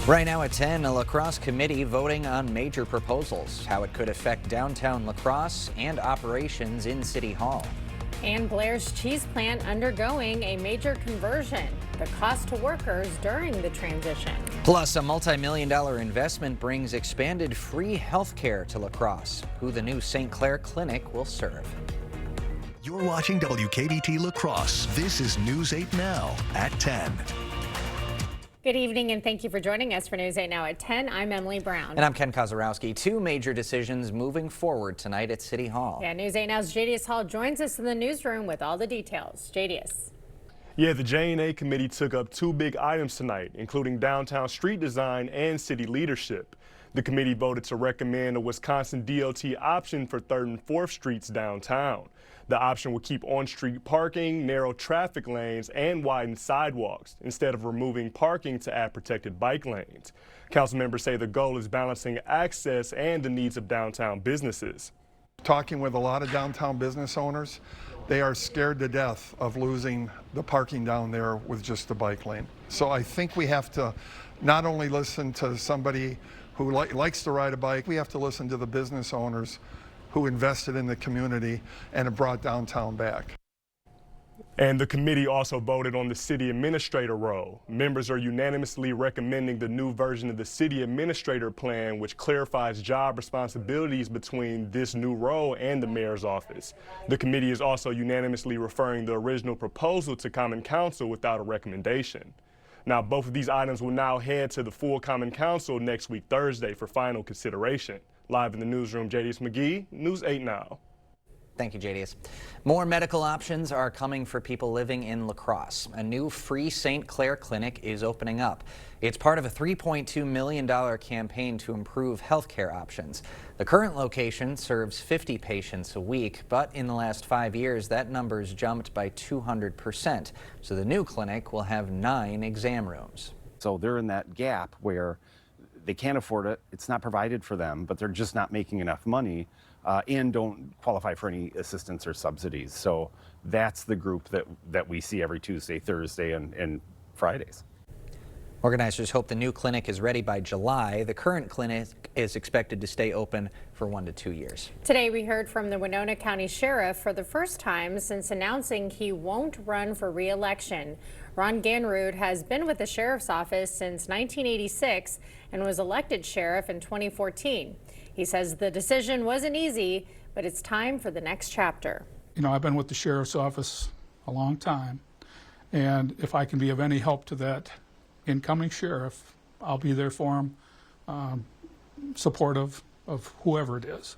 Right now at 10, a La Crosse committee voting on major proposals, how it could affect downtown La Crosse and operations in City Hall. And Blair's cheese plant undergoing a major conversion, the cost to workers during the transition. Plus, a multi-million-dollar investment brings expanded free health care to La Crosse, who the new St. Clair Clinic will serve. You're watching WKBT La Crosse. This is News 8 Now at 10. Good evening and thank you for joining us for News 8 Now at 10. I'm Emily Brown. And I'm Ken Kozarowski. Two major decisions moving forward tonight at City Hall. Yeah, News 8 Now's JDS Hall joins us in the newsroom with all the details. JDS. Yeah, the J&A committee took up two big items tonight, including downtown street design and city leadership. The committee voted to recommend a Wisconsin DOT option for 3rd and 4th Streets downtown. The option will keep on-street parking, narrow traffic lanes, and widen sidewalks instead of removing parking to add protected bike lanes. Council members say the goal is balancing access and the needs of downtown businesses. Talking with a lot of downtown business owners, they are scared to death of losing the parking down there with just the bike lane. So I think we have to not only listen to somebody who likes to ride a bike, we have to listen to the business owners who invested in the community and have brought downtown back. And the committee also voted on the city administrator role. Members are unanimously recommending the new version of the city administrator plan, which clarifies job responsibilities between this new role and the mayor's office. The committee is also unanimously referring the original proposal to Common Council without a recommendation. Now, both of these items will now head to the full Common Council next week, Thursday, for final consideration. Live in the newsroom, JDS McGee, News 8 Now. Thank you, JDS. More medical options are coming for people living in La Crosse. A new free St. Clair Clinic is opening up. It's part of a $3.2 million campaign to improve healthcare options. The current location serves 50 patients a week, but in the last 5 years, that number's jumped by 200%. So the new clinic will have 9 exam rooms. So they're in that gap where they can't afford it, it's not provided for them, but they're just not making enough money and don't qualify for any assistance or subsidies. So that's the group that we see every Tuesday, Thursday, and Fridays. Organizers hope the new clinic is ready by July. The current clinic is expected to stay open for 1 to 2 years. Today we heard from the Winona County Sheriff for the first time since announcing he won't run for re-election. Ron Ganrud has been with the sheriff's office since 1986 and was elected sheriff in 2014. He says the decision wasn't easy, but it's time for the next chapter. You know, I've been with the sheriff's office a long time, and if I can be of any help to that incoming sheriff, I'll be there for him, supportive of whoever it is.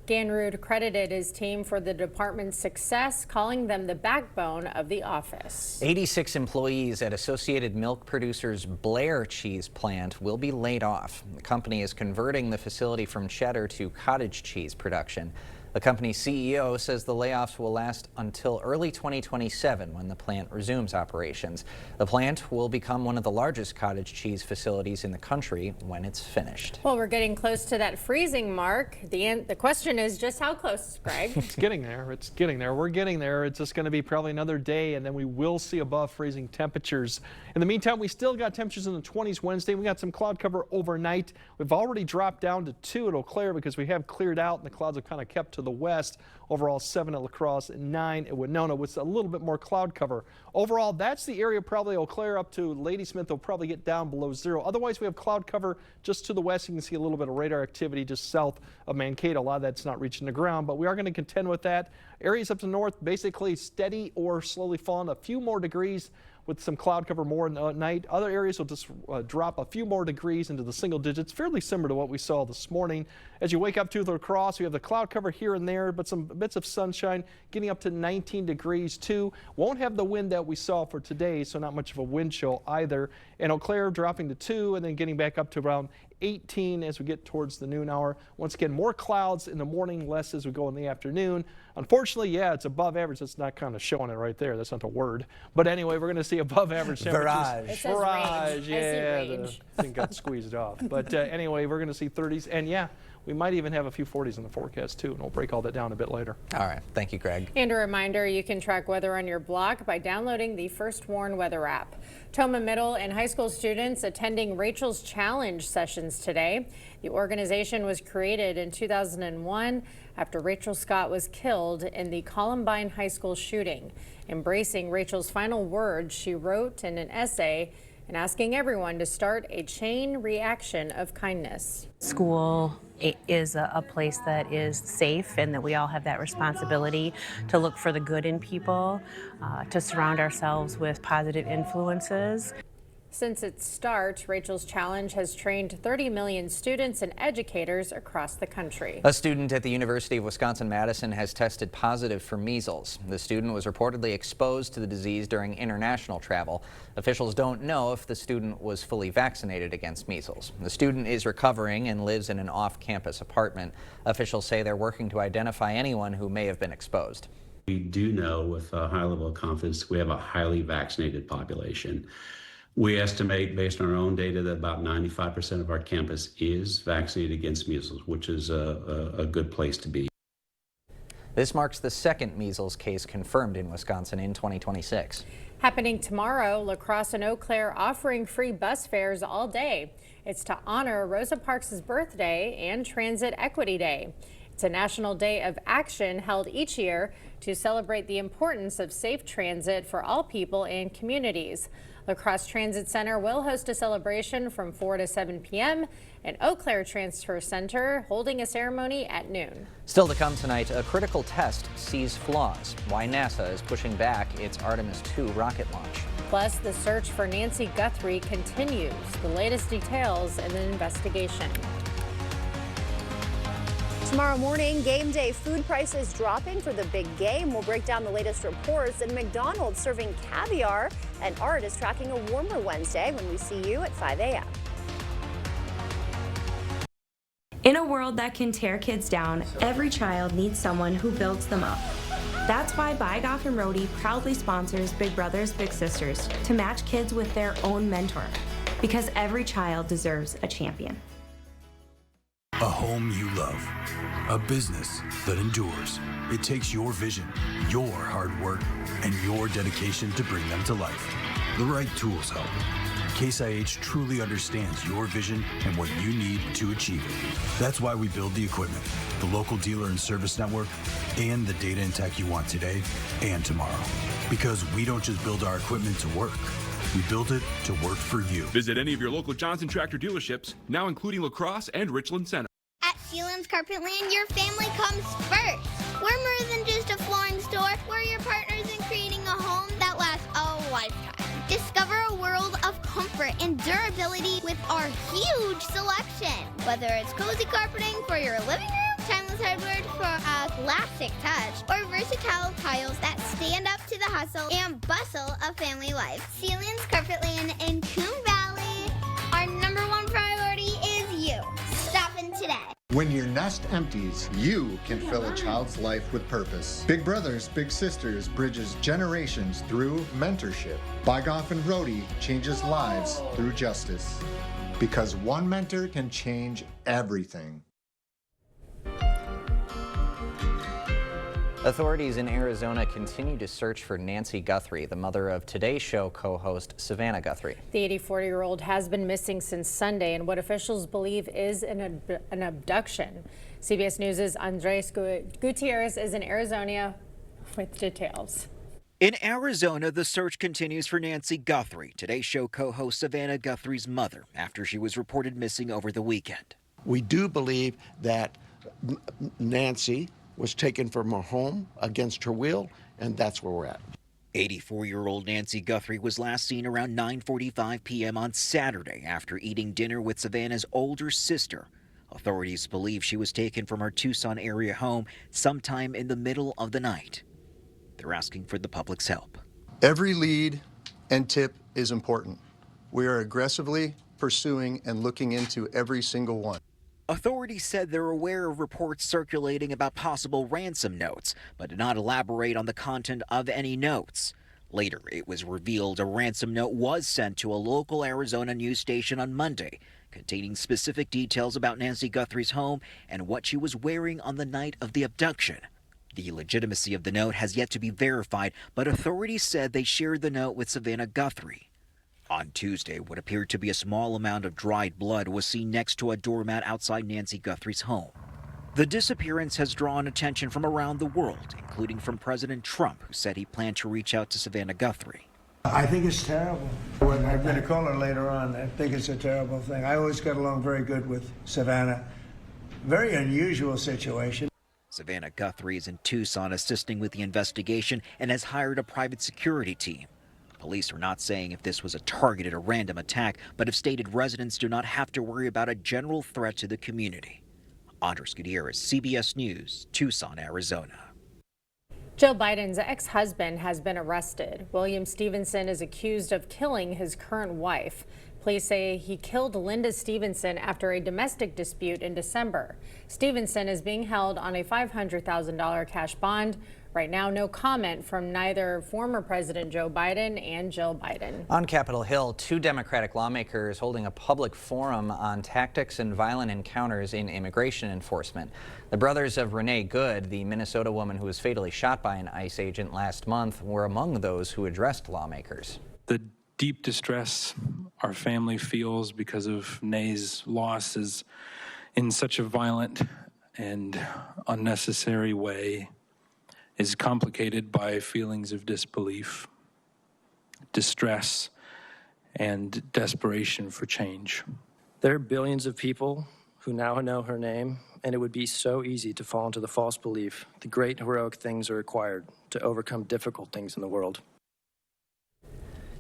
Ganrud credited his team for the department's success, calling them the backbone of the office. 86 employees at Associated Milk Producers Blair cheese plant will be laid off. The company is converting the facility from cheddar to cottage cheese production. The company's CEO says the layoffs will last until early 2027 when the plant resumes operations. The plant will become one of the largest cottage cheese facilities in the country when it's finished. Well, we're getting close to that freezing mark. The question is just how close, Greg? It's getting there. It's getting there. We're getting there. It's just going to be probably another day, and then we will see above freezing temperatures. In the meantime, we still got temperatures in the 20s Wednesday. We got some cloud cover overnight. We've already dropped down to 2 at Eau Claire because we have cleared out, and the clouds have kind of kept to the west. Overall 7 at La Crosse and 9 at Winona with a little bit more cloud cover. Overall, that's the area probably Eau Claire up to Ladysmith will probably get down below 0. Otherwise, we have cloud cover just to the west. You can see a little bit of radar activity just south of Mankato. A lot of that's not reaching the ground, but we are going to contend with that. Areas up to the north basically steady or slowly falling a few more degrees with some cloud cover more at night. Other areas will just drop a few more degrees into the single digits, fairly similar to what we saw this morning. As you wake up to La Crosse, we have the cloud cover here and there, but some bits of sunshine getting up to 19 degrees too. Won't have the wind that we saw for today, so not much of a wind chill either. And Eau Claire dropping to 2 and then getting back up to around 18 as we get towards the noon hour. Once again, more clouds in the morning, less as we go in the afternoon. Unfortunately, yeah, it's above average. That's not kind of showing it right there. That's not the word. But anyway, we're going to see above average temperatures. Barrage. Barrage. Yeah, the thing got squeezed off. But anyway, we're going to see 30s. And yeah, We might even have a few 40s in the forecast too, and we'll break all that down a bit later. All right. Thank you, Greg. And a reminder, you can track weather on your block by downloading the First Warn weather app. Toma Middle and high school students attending Rachel's Challenge sessions today. The organization was created in 2001 after Rachel Scott was killed in the Columbine High School shooting. Embracing Rachel's final words, she wrote in an essay and asking everyone to start a chain reaction of kindness. School is a place that is safe, and that we all have that responsibility to look for the good in people, to surround ourselves with positive influences. Since its start, Rachel's Challenge has trained 30 million students and educators across the country. A student at the University of Wisconsin-Madison has tested positive for measles. The student was reportedly exposed to the disease during international travel. Officials don't know if the student was fully vaccinated against measles. The student is recovering and lives in an off-campus apartment. Officials say they're working to identify anyone who may have been exposed. We do know with a high level of confidence we have a highly vaccinated population. We estimate, based on our own data, that about 95% of our campus is vaccinated against measles, which is a good place to be. This marks the second measles case confirmed in Wisconsin in 2026. Happening tomorrow, La Crosse and Eau Claire offering free bus fares all day. It's to honor Rosa Parks' birthday and Transit Equity Day. It's a national day of action held each year to celebrate the importance of safe transit for all people and communities. La Crosse Transit Center will host a celebration from 4 to 7 p.m. and Eau Claire Transfer Center holding a ceremony at noon. Still to come tonight, a critical test sees flaws. Why NASA is pushing back its Artemis II rocket launch. Plus, the search for Nancy Guthrie continues. The latest details in the investigation. Tomorrow morning, game day food prices dropping for the big game. We'll break down the latest reports. And McDonald's serving caviar. And Art is tracking a warmer Wednesday when we see you at 5 a.m. In a world that can tear kids down, every child needs someone who builds them up. That's why Buygoff and Roadie proudly sponsors Big Brothers Big Sisters to match kids with their own mentor. Because every child deserves a champion. A home you love, a business that endures. It takes your vision, your hard work, and your dedication to bring them to life. The right tools help. Case IH truly understands your vision and what you need to achieve it. That's why we build the equipment, the local dealer and service network, and the data and tech you want today and tomorrow. Because we don't just build our equipment to work. We build it to work for you. Visit any of your local Johnson Tractor dealerships, now including La Crosse and Richland Center. At Sealands Carpetland, your family comes first. We're more than just a flooring store. We're your partners in creating a home that lasts a lifetime. Discover a world of comfort and durability with our huge selection. Whether it's cozy carpeting for your living room, timeless hardwood for a classic touch, or versatile tiles that stand up to the hustle and bustle of family life. Sealands Carpetland in Coon Valley. Our number one priority is you. Stop in today. When your nest empties, you can fill a child's life with purpose. Big Brothers Big Sisters bridges generations through mentorship. Buygoff and Roadie changes lives through justice. Because one mentor can change everything. Authorities in Arizona continue to search for Nancy Guthrie, the mother of Today Show co-host Savannah Guthrie. The 84-year-old has been missing since Sunday in what officials believe is an abduction. CBS News' Andres Gutierrez is in Arizona with details. In Arizona, the search continues for Nancy Guthrie, Today Show co-host Savannah Guthrie's mother, after she was reported missing over the weekend. We do believe that Nancy was taken from her home against her will, and that's where we're at. 84-year-old Nancy Guthrie was last seen around 9:45 p.m. on Saturday after eating dinner with Savannah's older sister. Authorities believe she was taken from her Tucson area home sometime in the middle of the night. They're asking for the public's help. Every lead and tip is important. We are aggressively pursuing and looking into every single one. Authorities said they're aware of reports circulating about possible ransom notes, but did not elaborate on the content of any notes. Later, it was revealed a ransom note was sent to a local Arizona news station on Monday, containing specific details about Nancy Guthrie's home and what she was wearing on the night of the abduction. The legitimacy of the note has yet to be verified, but authorities said they shared the note with Savannah Guthrie. On Tuesday, what appeared to be a small amount of dried blood was seen next to a doormat outside Nancy Guthrie's home. The disappearance has drawn attention from around the world, including from President Trump, who said he planned to reach out to Savannah Guthrie. I think it's terrible. When I'm going to call her later on, I think it's a terrible thing. I always got along very good with Savannah. Very unusual situation. Savannah Guthrie is in Tucson assisting with the investigation and has hired a private security team. Police are not saying if this was a targeted or random attack, but have stated residents do not have to worry about a general threat to the community. Andres Gutierrez, CBS News, Tucson, Arizona. Joe Biden's ex-husband has been arrested. William Stevenson is accused of killing his current wife. Police say he killed Linda Stevenson after a domestic dispute in December. Stevenson is being held on a $500,000 cash bond. Right now, no comment from neither former President Joe Biden and Jill Biden. On Capitol Hill, 2 Democratic lawmakers holding a public forum on tactics and violent encounters in immigration enforcement. The brothers of Renee Good, the Minnesota woman who was fatally shot by an ICE agent last month, were among those who addressed lawmakers. The deep distress our family feels because of Nae's loss is in such a violent and unnecessary way is complicated by feelings of disbelief, distress, and desperation for change. There are billions of people who now know her name, and it would be so easy to fall into the false belief the great heroic things are required to overcome difficult things in the world.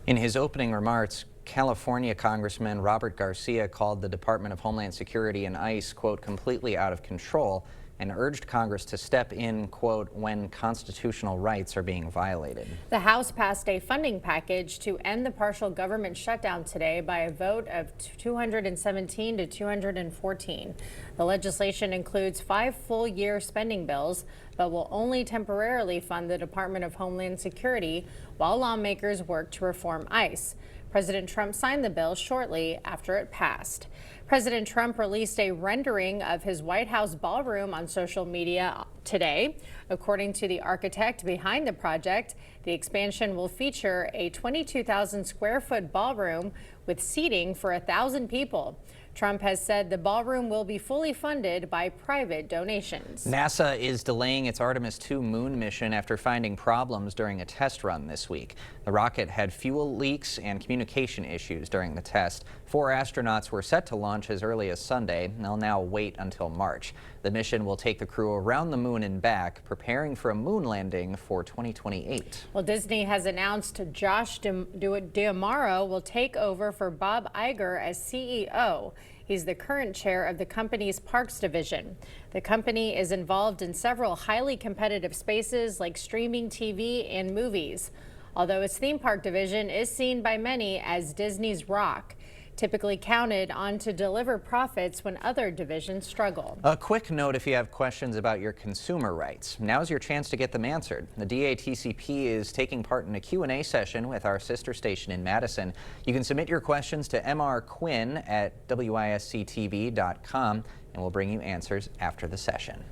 In his opening remarks, California Congressman Robert Garcia called the Department of Homeland Security and ICE, quote, completely out of control, and urged Congress to step in, quote, when constitutional rights are being violated. The House passed a funding package to end the partial government shutdown today by a vote of 217 to 214. The legislation includes 5 full-year spending bills, but will only temporarily fund the Department of Homeland Security while lawmakers work to reform ICE. President Trump signed the bill shortly after it passed. President Trump released a rendering of his White House ballroom on social media today. According to the architect behind the project, the expansion will feature a 22,000 square foot ballroom with seating for 1,000 people. Trump has said the ballroom will be fully funded by private donations. NASA is delaying its Artemis II moon mission after finding problems during a test run this week. The rocket had fuel leaks and communication issues during the test. 4 astronauts were set to launch as early as Sunday. They'll now wait until March. The mission will take the crew around the moon and back, preparing for a moon landing for 2028. Well, Disney has announced Josh D'Amaro will take over for Bob Iger as CEO. He's the current chair of the company's parks division. The company is involved in several highly competitive spaces like streaming TV and movies, although its theme park division is seen by many as Disney's rock, typically counted on to deliver profits when other divisions struggle. A quick note if you have questions about your consumer rights. Now's your chance to get them answered. The DATCP is taking part in a Q&A session with our sister station in Madison. You can submit your questions to Mr. Quinn at WISCTV.com, and we'll bring you answers after the session.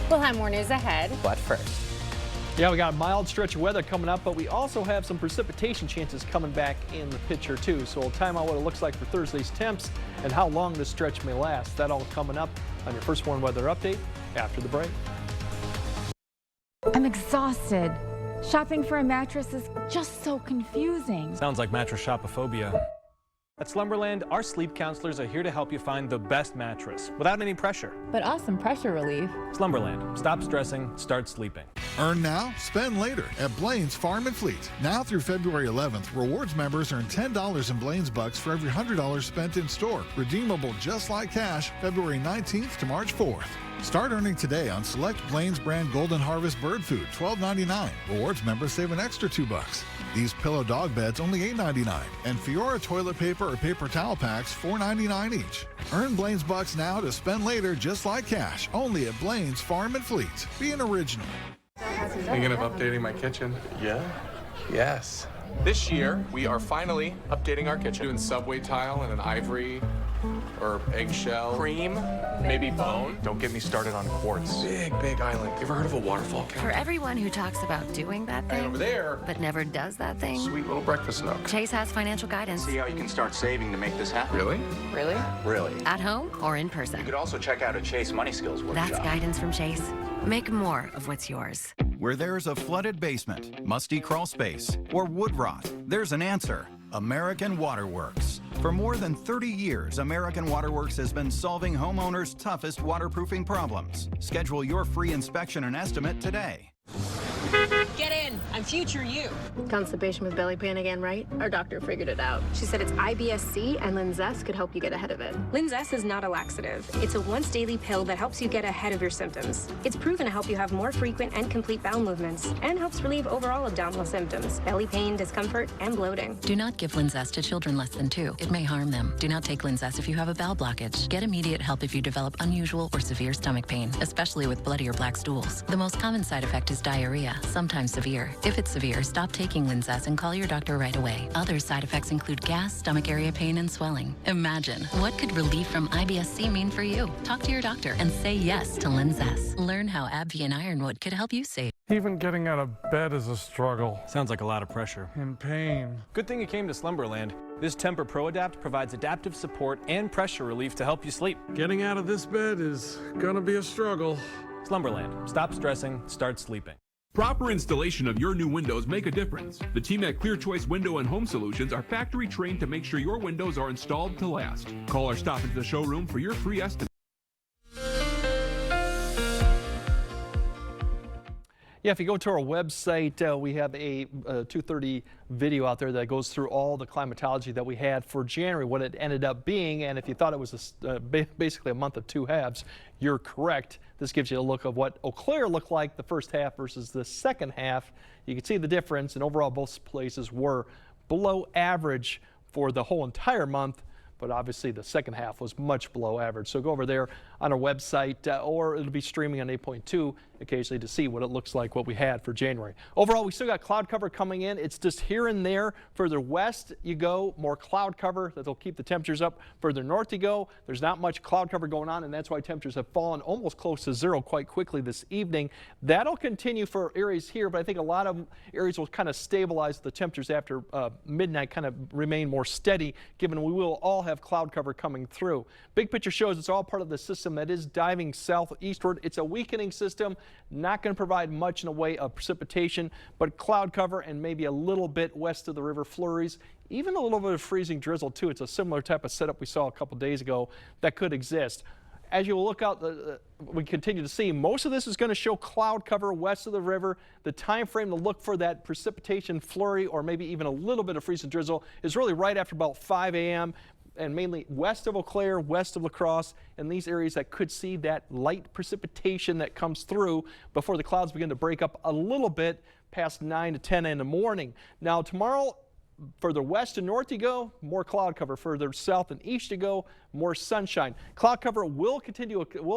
We'll have more news ahead. But first. Yeah, we got a mild stretch of weather coming up, but we also have some precipitation chances coming back in the picture too. So we'll time out what it looks like for Thursday's temps and how long this stretch may last. That all coming up on your First Warn Weather Update after the break. I'm exhausted. Shopping for a mattress is just so confusing. Sounds like mattress shopophobia. At Slumberland, our sleep counselors are here to help you find the best mattress without any pressure. But awesome pressure relief. Slumberland. Stop stressing, start sleeping. Earn now, spend later at Blaine's Farm and Fleet. Now through February 11th, rewards members earn $10 in Blaine's Bucks for every $100 spent in store. Redeemable just like cash, February 19th to March 4th. Start earning today on select Blaine's brand Golden Harvest bird food, $12.99. Rewards members save an extra $2. These pillow dog beds only $8.99. And Fiora toilet paper or paper towel packs, $4.99 each. Earn Blaine's Bucks now to spend later just like cash, only at Blaine's Farm and Fleet. Be an original. Thinking of updating my kitchen? Yeah. Yes. This year, we are finally updating our kitchen, doing subway tile and an ivory or eggshell. Cream, maybe bone. Don't get me started on quartz. Big island. You ever heard of a waterfall For everyone who talks about doing that thing, And over there, but never does that thing, sweet little breakfast nook. Chase has financial guidance. See how you can start saving to make this happen. Really? Really? Really. At home or in person. You could also check out a Chase Money Skills workshop. That's guidance from Chase. Make more of what's yours. Where there's a flooded basement, musty crawl space, or wood rot, there's an answer. American Waterworks. For more than 30 years, American Waterworks has been solving homeowners' toughest waterproofing problems. Schedule your free inspection and estimate today. Get in. I'm future you. Constipation with belly pain again, right? Our doctor figured it out. She said it's IBS-C and Linzess could help you get ahead of it. Linzess is not a laxative. It's a once daily pill that helps you get ahead of your symptoms. It's proven to help you have more frequent and complete bowel movements and helps relieve overall abdominal symptoms, belly pain, discomfort, and bloating. Do not give Linzess to children less than 2. It may harm them. Do not take Linzess if you have a bowel blockage. Get immediate help if you develop unusual or severe stomach pain, especially with bloody or black stools. The most common side effect is diarrhea, sometimes severe. If it's severe, stop taking Linzess and call your doctor right away. Other side effects include gas, stomach area pain, and swelling. Imagine, what could relief from IBS-C mean for you? Talk to your doctor and say yes to Linzess. Learn how AbbVie and Ironwood could help you save. Even getting out of bed is a struggle. Sounds like a lot of pressure. In pain. Good thing you came to Slumberland. This Tempur ProAdapt provides adaptive support and pressure relief to help you sleep. Getting out of this bed is gonna be a struggle. Slumberland. Stop stressing, start sleeping. Proper installation of your new windows make a difference. The team at Clear Choice Window and Home Solutions are factory trained to make sure your windows are installed to last. Call or stop into the showroom for your free estimate. Yeah, if you go to our website, we have a 2:30 video out there that goes through all the climatology that we had for January, what it ended up being. And if you thought it was basically a month of two halves, you're correct. This gives you a look of what Eau Claire looked like the first half versus the second half. You can see the difference, and overall both places were below average for the whole entire month. But obviously the second half was much below average. So go over there on our website, or it'll be streaming on 8.2 occasionally to see what it looks like, what we had for January. Overall, we still got cloud cover coming in. It's just here and there. Further west you go, more cloud cover that'll keep the temperatures up. Further north you go, there's not much cloud cover going on, and that's why temperatures have fallen almost close to zero quite quickly this evening. That'll continue for areas here, but I think a lot of areas will kind of stabilize the temperatures after midnight, kind of remain more steady, given we will all have cloud cover coming through. Big picture shows it's all part of the system that is diving southeastward. It's a weakening system, not going to provide much in the way of precipitation, but cloud cover and maybe a little bit west of the river flurries, even a little bit of freezing drizzle too. It's a similar type of setup we saw a couple days ago that could exist. As you look out, we continue to see most of this is going to show cloud cover west of the river. The time frame to look for that precipitation flurry or maybe even a little bit of freezing drizzle is really right after about 5 a.m. and mainly west of Eau Claire, west of La Crosse, and these areas that could see that light precipitation that comes through before the clouds begin to break up a little bit past 9 to 10 in the morning. Now tomorrow, further west and north you go, more cloud cover. Further south and east you go, more sunshine. Cloud cover will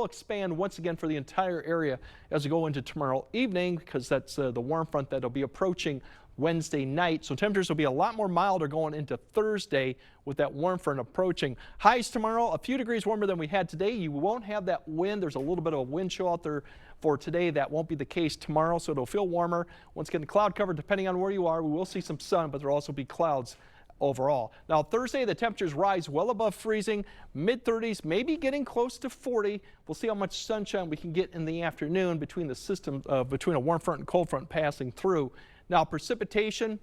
expand once again for the entire area as we go into tomorrow evening, because that's the warm front that'll be approaching Wednesday night. So temperatures will be a lot more milder going into Thursday with that warm front approaching. Highs tomorrow, a few degrees warmer than we had today. You won't have that wind. There's a little bit of a wind chill out there for today. That won't be the case tomorrow, so it'll feel warmer. Once again, the cloud cover, depending on where you are, we will see some sun, but there'll also be clouds overall. Now Thursday, the temperatures rise well above freezing, mid-30s, maybe getting close to 40. We'll see how much sunshine we can get in the afternoon between the system, between a warm front and cold front passing through. Now precipitation,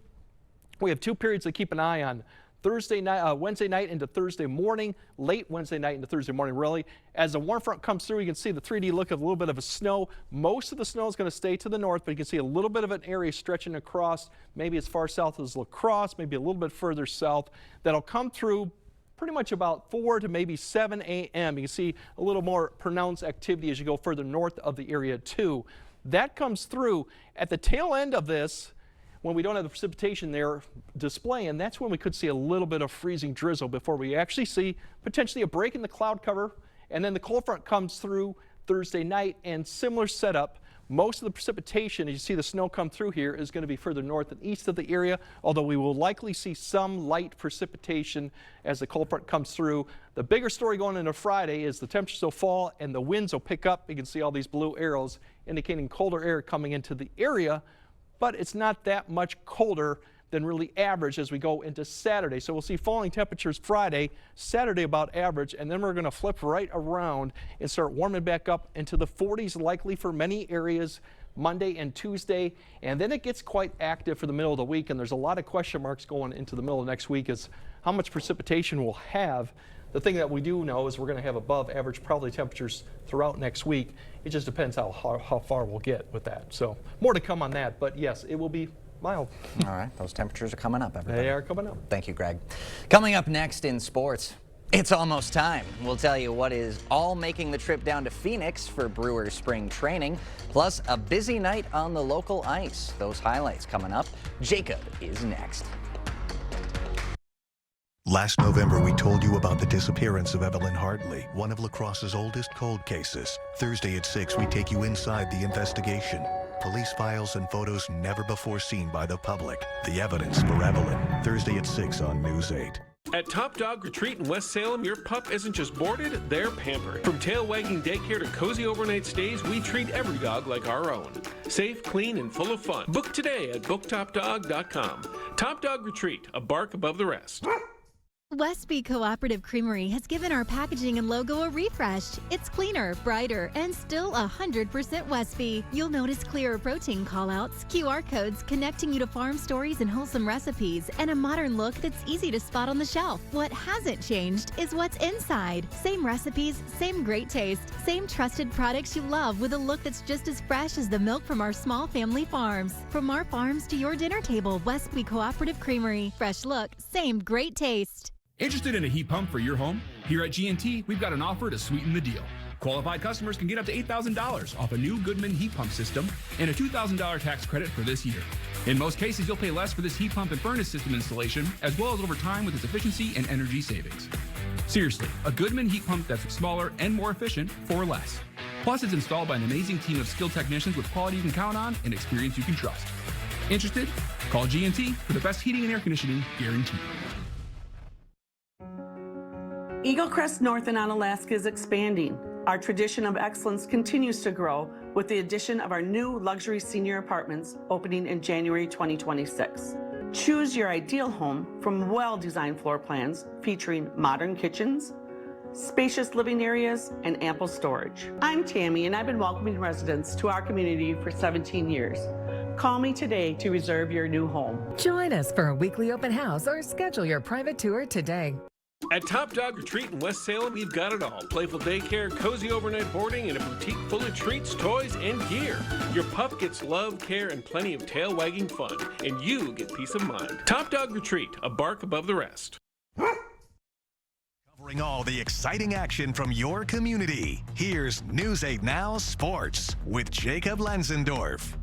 we have two periods to keep an eye on. Thursday night, Wednesday night into Thursday morning, late Wednesday night into Thursday morning, really. As the warm front comes through, you can see the 3D look of a little bit of a snow. Most of the snow is going to stay to the north, but you can see a little bit of an area stretching across, maybe as far south as La Crosse, maybe a little bit further south. That'll come through pretty much about 4 to maybe 7 a.m. You can see a little more pronounced activity as you go further north of the area too. That comes through at the tail end of this, when we don't have the precipitation there displaying, that's when we could see a little bit of freezing drizzle before we actually see potentially a break in the cloud cover, and then the cold front comes through Thursday night, and similar setup. Most of the precipitation, as you see the snow come through here, is going to be further north and east of the area, although we will likely see some light precipitation as the cold front comes through. The bigger story going into Friday is the temperatures will fall and the winds will pick up. You can see all these blue arrows indicating colder air coming into the area, but it's not that much colder than really average as we go into Saturday. So we'll see falling temperatures Friday, Saturday about average, and then we're going to flip right around and start warming back up into the 40s likely for many areas Monday and Tuesday. And then it gets quite active for the middle of the week, and there's a lot of question marks going into the middle of next week as how much precipitation we'll have. The thing that we do know is we're going to have above average probably temperatures throughout next week. It just depends how far we'll get with that. So more to come on that, but yes, it will be mild. All right, those temperatures are coming up, everybody. They are coming up. Thank you, Greg. Coming up next in sports, it's almost time. We'll tell you what is all making the trip down to Phoenix for Brewers spring training, plus a busy night on the local ice. Those highlights coming up. Jacob is next. Last November, we told you about the disappearance of Evelyn Hartley, one of La Crosse's oldest cold cases. Thursday at 6, we take you inside the investigation. Police files and photos never before seen by the public. The evidence for Evelyn. Thursday at 6 on News 8. At Top Dog Retreat in West Salem, your pup isn't just boarded, they're pampered. From tail wagging daycare to cozy overnight stays, we treat every dog like our own. Safe, clean, and full of fun. Book today at booktopdog.com. Top Dog Retreat, a bark above the rest. Westby Cooperative Creamery has given our packaging and logo a refresh. It's cleaner, brighter, and still 100% Westby. You'll notice clearer protein callouts, QR codes connecting you to farm stories and wholesome recipes, and a modern look that's easy to spot on the shelf. What hasn't changed is what's inside. Same recipes, same great taste, same trusted products you love with a look that's just as fresh as the milk from our small family farms. From our farms to your dinner table, Westby Cooperative Creamery. Fresh look, same great taste. Interested in a heat pump for your home? Here at G&T, we've got an offer to sweeten the deal. Qualified customers can get up to $8,000 off a new Goodman heat pump system and a $2,000 tax credit for this year. In most cases, you'll pay less for this heat pump and furnace system installation, as well as over time with its efficiency and energy savings. Seriously, a Goodman heat pump that's smaller and more efficient for less. Plus, it's installed by an amazing team of skilled technicians with quality you can count on and experience you can trust. Interested? Call G&T for the best heating and air conditioning guaranteed. Eagle Crest North in Onalaska is expanding. Our tradition of excellence continues to grow with the addition of our new luxury senior apartments opening in January 2026. Choose your ideal home from well-designed floor plans featuring modern kitchens, spacious living areas, and ample storage. I'm Tammy, and I've been welcoming residents to our community for 17 years. Call me today to reserve your new home. Join us for a weekly open house or schedule your private tour today. At Top Dog Retreat in West Salem, we've got it all. Playful daycare, cozy overnight boarding, and a boutique full of treats, toys, and gear. Your pup gets love, care, and plenty of tail-wagging fun. And you get peace of mind. Top Dog Retreat, a bark above the rest. Covering all the exciting action from your community. Here's News 8 Now Sports with Jacob Lenzendorf.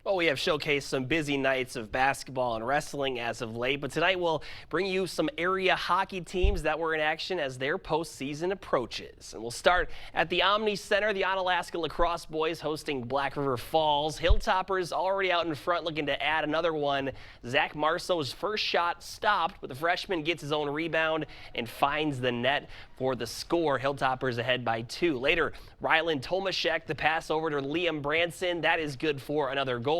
Well, we have showcased some busy nights of basketball and wrestling as of late, but tonight we'll bring you some area hockey teams that were in action as their postseason approaches. And we'll start at the Omni Center, the Onalaska Lacrosse boys hosting Black River Falls. Hilltoppers already out in front looking to add another one. Zach Marceau's first shot stopped, but the freshman gets his own rebound and finds the net for the score. Hilltoppers ahead by 2. Later, Rylan Tomaszek, the pass over to Liam Branson. That is good for another goal.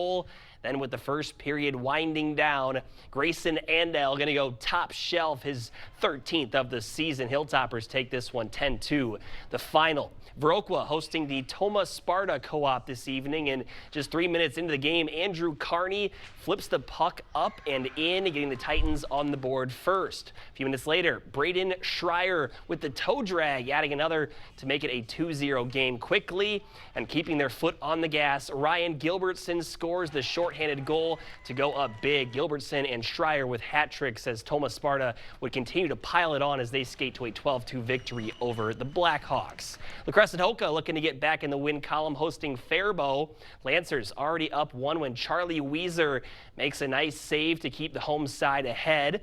Then with the first period winding down, Grayson Andel going to go top shelf, his 13th of the season. Hilltoppers take this one 10-2. The final, Viroqua hosting the Tomah Sparta co-op this evening, and just 3 minutes into the game, Andrew Carney flips the puck up and in, getting the Titans on the board first. A few minutes later, Braden Schreier with the toe drag, adding another to make it a 2-0 game quickly, and keeping their foot on the gas, Ryan Gilbertson scores the shorthanded goal to go up big. Gilbertson and Schreier with hat tricks as Tomah Sparta would continue to pile it on as they skate to a 12-2 victory over the Blackhawks. La Crescent Hoka looking to get back in the win column, hosting Faribault. Lancers already up 1 when Charlie Weiser makes a nice save to keep the home side ahead.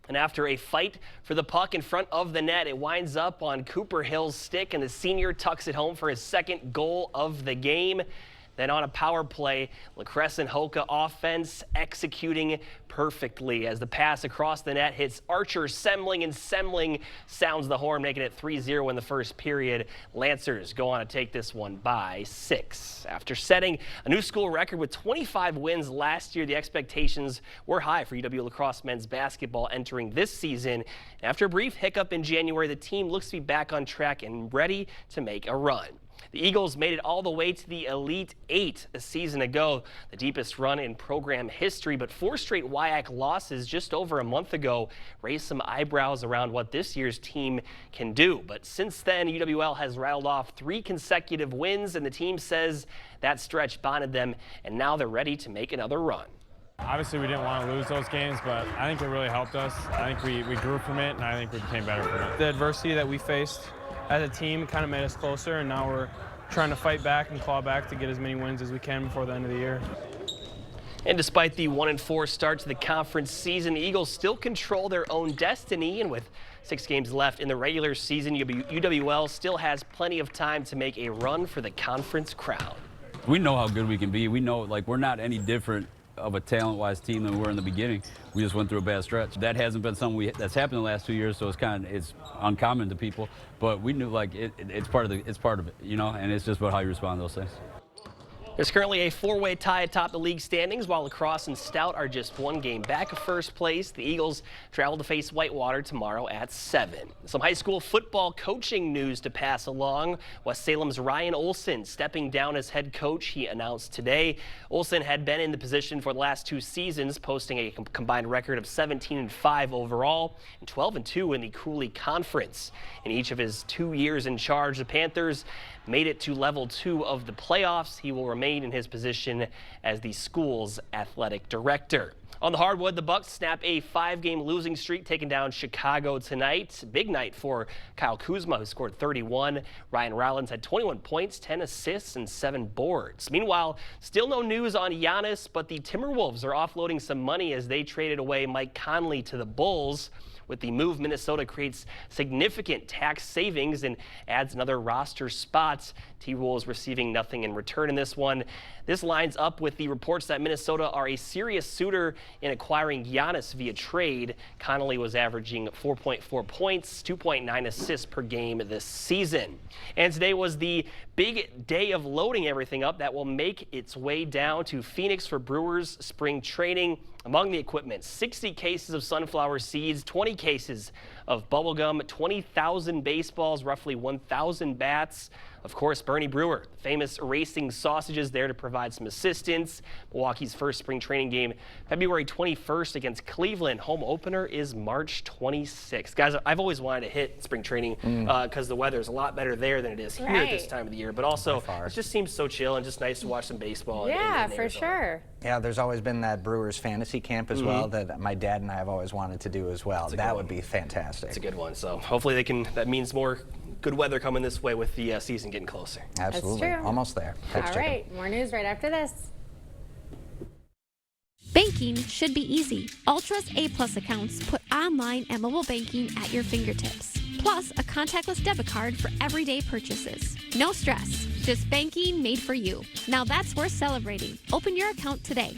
And after a fight for the puck in front of the net, it winds up on Cooper Hill's stick, and the senior tucks it home for his second goal of the game. Then on a power play, La Crescent Hoka offense executing perfectly as the pass across the net hits Archer Semling, and Semling sounds the horn, making it 3-0 in the first period. Lancers go on to take this one by 6. After setting a new school record with 25 wins last year, the expectations were high for UW La Crosse men's basketball entering this season. After a brief hiccup in January, the team looks to be back on track and ready to make a run. The Eagles made it all the way to the Elite Eight a season ago, the deepest run in program history, but 4 straight WIAC losses just over a month ago raised some eyebrows around what this year's team can do. But since then, UWL has rattled off 3 consecutive wins, and the team says that stretch bonded them, and now they're ready to make another run. Obviously, we didn't want to lose those games, but I think it really helped us. I think we grew from it, and I think we became better from it. The adversity that we faced as a team kind of made us closer, and now we're trying to fight back and claw back to get as many wins as we can before the end of the year. And despite the 1-4 start to the conference season, the Eagles still control their own destiny, and with 6 games left in the regular season, UWL still has plenty of time to make a run for the conference crown. We know how good we can be. We know, like, we're not any different of a talent-wise team than we were in the beginning. We just went through a bad stretch. That hasn't been something that's happened the last 2 years, so it's uncommon to people. But we knew, like, it's part of it, you know, and it's just about how you respond to those things. There's currently a 4-way tie atop the league standings, while La Crosse and Stout are just 1 game back of first place. The Eagles travel to face Whitewater tomorrow at 7. Some high school football coaching news to pass along. West Salem's Ryan Olson stepping down as head coach, he announced today. Olson had been in the position for the last 2 seasons, posting a combined record of 17-5 overall and 12-2 in the Cooley Conference. In each of his 2 years in charge, the Panthers made it to level 2 of the playoffs. He will remain in his position as the school's athletic director. On the hardwood, the Bucks snap a 5-game losing streak, taking down Chicago tonight. Big night for Kyle Kuzma, who scored 31. Ryan Rollins had 21 points, 10 assists, and 7 boards. Meanwhile, still no news on Giannis, but the Timberwolves are offloading some money as they traded away Mike Conley to the Bulls. With the move, Minnesota creates significant tax savings and adds another roster spot. T-Wolves receiving nothing in return in this one. This lines up with the reports that Minnesota are a serious suitor in acquiring Giannis via trade. Connolly was averaging 4.4 points, 2.9 assists per game this season. And today was the big day of loading everything up that will make its way down to Phoenix for Brewers spring training. Among the equipment, 60 cases of sunflower seeds, 20 cases of bubble gum, 20,000 baseballs, roughly 1,000 bats. Of course, Bernie Brewer, famous racing sausages, there to provide some assistance. Milwaukee's first spring training game, February 21st against Cleveland. Home opener is March 26th. Guys, I've always wanted to hit spring training because the weather is a lot better there than it is here at this time of the year. But also, it just seems so chill and just nice to watch some baseball. Yeah, for sure. Yeah, there's always been that Brewers fantasy camp as well that my dad and I have always wanted to do as well. That would be fantastic. It's a good one. So hopefully that means more good weather coming this way with the season getting closer. Absolutely. That's true. Almost there. All right, more news right after this. Banking should be easy. Ultra's A+ accounts put online and mobile banking at your fingertips. Plus, a contactless debit card for everyday purchases. No stress, just banking made for you. Now that's worth celebrating. Open your account today.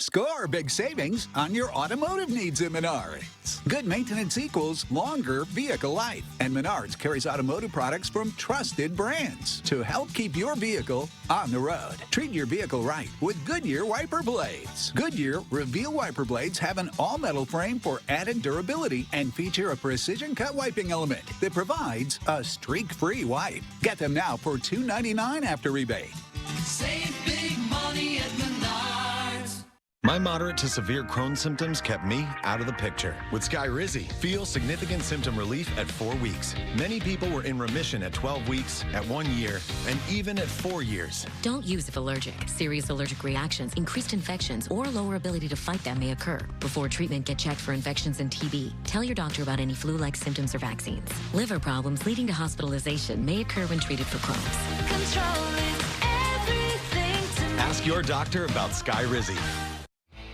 Score big savings on your automotive needs at Menards. Good maintenance equals longer vehicle life. And Menards carries automotive products from trusted brands to help keep your vehicle on the road. Treat your vehicle right with Goodyear wiper blades. Goodyear Reveal wiper blades have an all-metal frame for added durability and feature a precision cut wiping element that provides a streak-free wipe. Get them now for $2.99 after rebate. Save big money at Menards. My moderate to severe Crohn's symptoms kept me out of the picture. With Skyrizi, feel significant symptom relief at 4 weeks. Many people were in remission at 12 weeks, at 1 year, and even at 4 years. Don't use if allergic. Serious allergic reactions, increased infections, or lower ability to fight them may occur. Before treatment, get checked for infections and TB. Tell your doctor about any flu-like symptoms or vaccines. Liver problems leading to hospitalization may occur when treated for Crohn's. Control is everything to me. Ask your doctor about Skyrizi.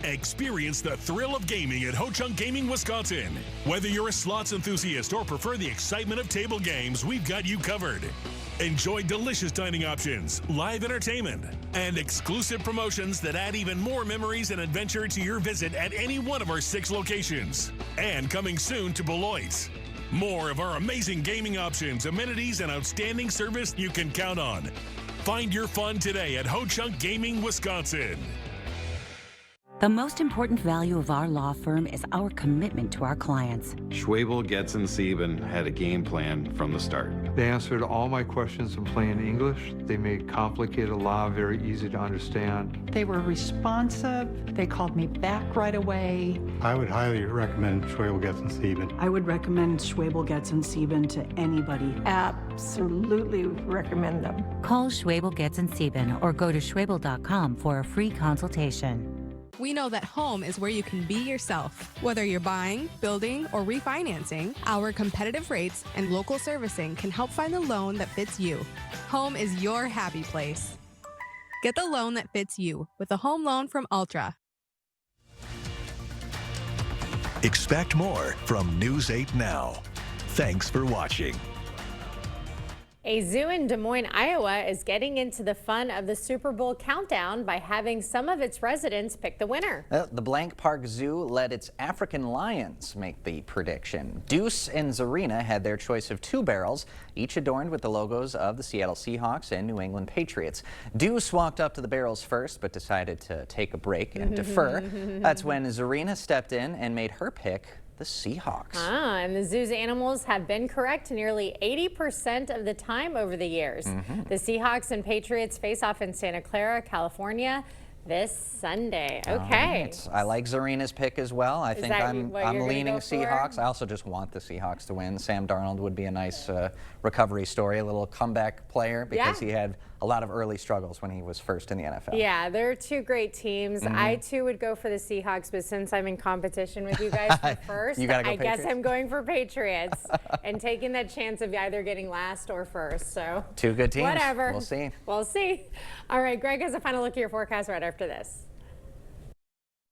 Experience the thrill of gaming at Ho Chunk Gaming, Wisconsin. Whether you're a slots enthusiast or prefer the excitement of table games, we've got you covered. Enjoy delicious dining options, live entertainment, and exclusive promotions that add even more memories and adventure to your visit at any one of our 6 locations. And coming soon to Beloit. More of our amazing gaming options, amenities, and outstanding service you can count on. Find your fun today at Ho-Chunk Gaming, Wisconsin. The most important value of our law firm is our commitment to our clients. Schwabel, Getz, and Sieben had a game plan from the start. They answered all my questions in plain English. They made complicated law very easy to understand. They were responsive. They called me back right away. I would highly recommend Schwabel, Getz, and Sieben. I would recommend Schwabel, Getz, and Sieben to anybody. Absolutely recommend them. Call Schwabel, Getz, and Sieben or go to schwabel.com for a free consultation. We know that home is where you can be yourself. Whether you're buying, building, or refinancing, our competitive rates and local servicing can help find the loan that fits you. Home is your happy place. Get the loan that fits you with a home loan from Ultra. Expect more from News 8 Now. Thanks for watching. A zoo in Des Moines, Iowa is getting into the fun of the Super Bowl countdown by having some of its residents pick the winner. The Blank Park Zoo let its African lions make the prediction. Deuce and Zarina had their choice of 2 barrels, each adorned with the logos of the Seattle Seahawks and New England Patriots. Deuce walked up to the barrels first, but decided to take a break and defer. That's when Zarina stepped in and made her pick the Seahawks. And the zoo's animals have been correct nearly 80% of the time over the years. The Seahawks and Patriots face off in Santa Clara, California this Sunday. Okay. Right. I like Zarina's pick as well. I think I'm leaning Seahawks. I also just want the Seahawks to win. Sam Darnold would be a nice recovery story, a little comeback player because he had a lot of early struggles when he was first in the NFL. Yeah, they're 2 great teams. I too would go for the Seahawks, but since I'm in competition with you guys for first, I guess I'm going for Patriots and taking that chance of either getting last or first. So 2 good teams. Whatever. We'll see. We'll see. All right, Greg has a final look at your forecast right after this.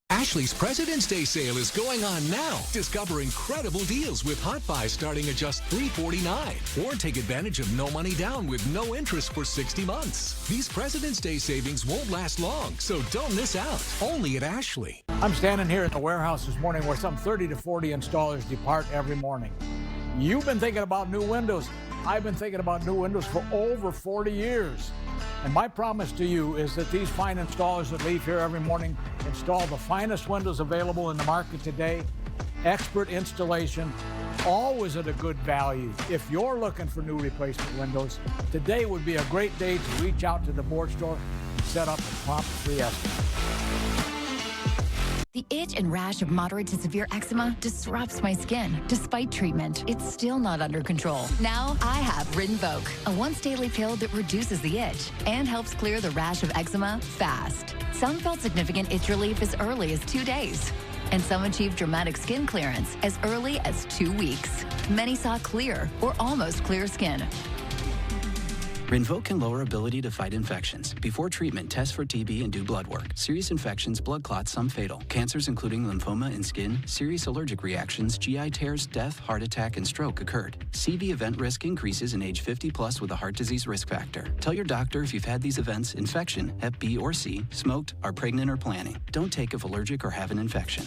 Ashley's President's Day sale is going on now. Discover incredible deals with Hot Buy starting at just $349. Or take advantage of no money down with no interest for 60 months. These President's Day savings won't last long, so don't miss out. Only at Ashley. I'm standing here at the warehouse this morning where some 30 to 40 installers depart every morning. You've been thinking about new windows. I've been thinking about new windows for over 40 years. And my promise to you is that these fine installers that leave here every morning install the finest windows available in the market today, expert installation, always at a good value. If you're looking for new replacement windows, today would be a great day to reach out to the board store and set up a prompt free estimate. The itch and rash of moderate to severe eczema disrupts my skin. Despite treatment, it's still not under control. Now I have Rinvoq, a once-daily pill that reduces the itch and helps clear the rash of eczema fast. Some felt significant itch relief as early as 2 days, and some achieved dramatic skin clearance as early as 2 weeks. Many saw clear or almost clear skin. Rinvoq can lower ability to fight infections. Before treatment, test for TB and do blood work. Serious infections, blood clots, some fatal. Cancers including lymphoma and skin, serious allergic reactions, GI tears, death, heart attack, and stroke occurred. CV event risk increases in age 50 plus with a heart disease risk factor. Tell your doctor if you've had these events, infection, Hep B or C, smoked, are pregnant or planning. Don't take if allergic or have an infection.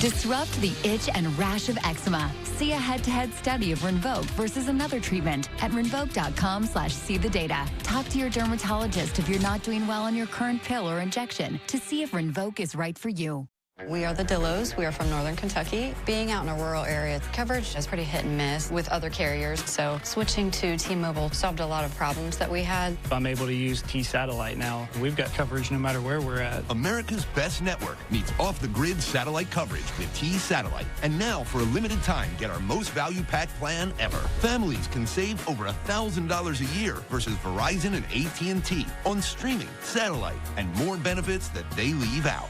Disrupt the itch and rash of eczema. See a head-to-head study of Rinvoq versus another treatment at Rinvoq.com/see the data. Talk to your dermatologist if you're not doing well on your current pill or injection to see if Rinvoq is right for you. We are the Dillos. We are from Northern Kentucky. Being out in a rural area, coverage is pretty hit and miss with other carriers. So switching to T-Mobile solved a lot of problems that we had. I'm able to use T-Satellite now. We've got coverage no matter where we're at. America's best network meets off-the-grid satellite coverage with T-Satellite. And now, for a limited time, get our most value-packed plan ever. Families can save over $1,000 a year versus Verizon and AT&T on streaming, satellite, and more benefits that they leave out.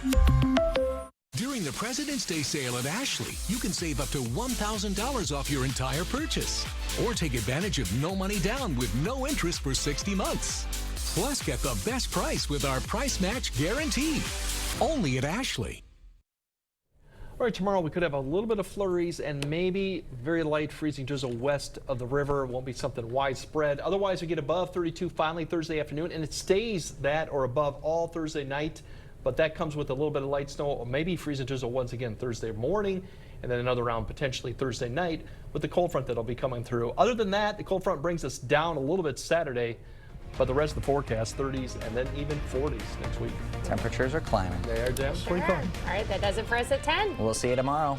During the President's Day sale at Ashley, you can save up to $1,000 off your entire purchase. Or take advantage of no money down with no interest for 60 months. Plus, get the best price with our price match guarantee. Only at Ashley. All right, tomorrow we could have a little bit of flurries and maybe very light freezing drizzle west of the river. It won't be something widespread. Otherwise, we get above 32 finally Thursday afternoon, and it stays that or above all Thursday night. But that comes with a little bit of light snow, or maybe freezing drizzle once again Thursday morning, and then another round potentially Thursday night with the cold front that'll be coming through. Other than that, the cold front brings us down a little bit Saturday, but the rest of the forecast, 30s and then even 40s next week. Temperatures are climbing. They are down. Sure. All right, that does it for us at 10. We'll see you tomorrow.